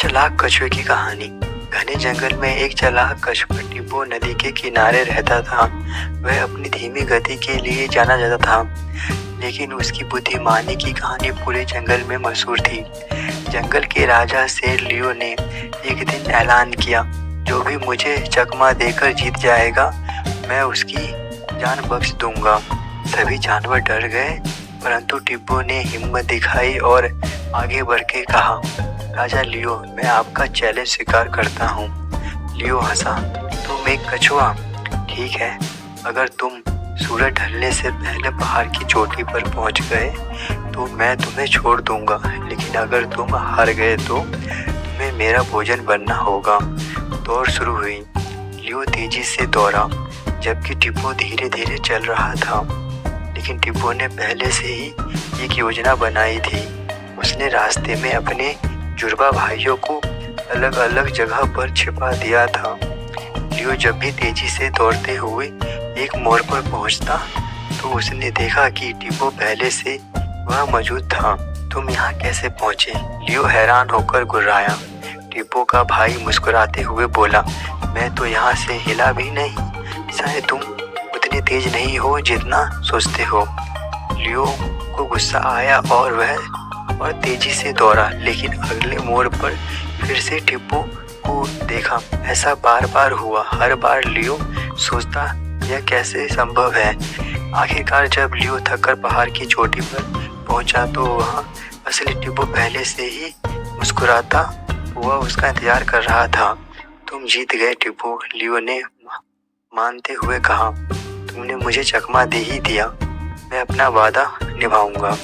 चालाक कछुए की कहानी। घने जंगल में एक चालाक कछुआ टिब्बो नदी के किनारे रहता था। वह अपनी धीमी गति के लिए जाना जाता था, लेकिन उसकी बुद्धिमानी की कहानी पूरे जंगल में मशहूर थी। जंगल के राजा शेर लियो ने एक दिन ऐलान किया, जो भी मुझे चकमा देकर जीत जाएगा, मैं उसकी जान बख्श दूंगा। सभी जानवर डर गए, परंतु टिब्बो ने हिम्मत दिखाई और आगे बढ़ के कहा, राजा लियो, मैं आपका चैलेंज स्वीकार करता हूँ। लियो हंसा, तुम एक कछुआ? ठीक है, अगर तुम सूरज ढलने से पहले पहाड़ की चोटी पर पहुँच गए तो मैं तुम्हें छोड़ दूंगा, लेकिन अगर तुम हार गए तो तुम्हें मेरा भोजन बनना होगा। दौड़ शुरू हुई। लियो तेजी से दौड़ा, जबकि टिब्बो धीरे धीरे चल रहा था। लेकिन टिब्बो ने पहले से ही एक योजना बनाई थी। उसने रास्ते में अपने जुड़वा भाइयों को अलग अलग जगह पर छिपा दिया था। लियो जब भी तेजी से दौड़ते हुए एक मोड़ पर पहुंचता तो उसने देखा कि टिब्बो पहले से वहां मौजूद था। तुम यहाँ कैसे पहुंचे? लियो हैरान होकर गुर्राया। टिब्बो का भाई मुस्कुराते हुए बोला, मैं तो यहाँ से हिला भी नहीं, शायद तुम उतने तेज नहीं हो जितना सोचते हो। लियो को गुस्सा आया और वह और तेजी से दौड़ा, लेकिन अगले मोड़ पर फिर से टिब्बो को देखा। ऐसा बार बार हुआ। हर बार लियो सोचता, यह कैसे संभव है। आखिरकार जब लियो थककर पहाड़ की चोटी पर पहुंचा तो वहां असली टिब्बो पहले से ही मुस्कुराता हुआ उसका इंतजार कर रहा था। तुम जीत गए टिब्बो, लियो ने मानते हुए कहा। तुमने मुझे चकमा दे ही दिया, मैं अपना वादा निभाऊंगा।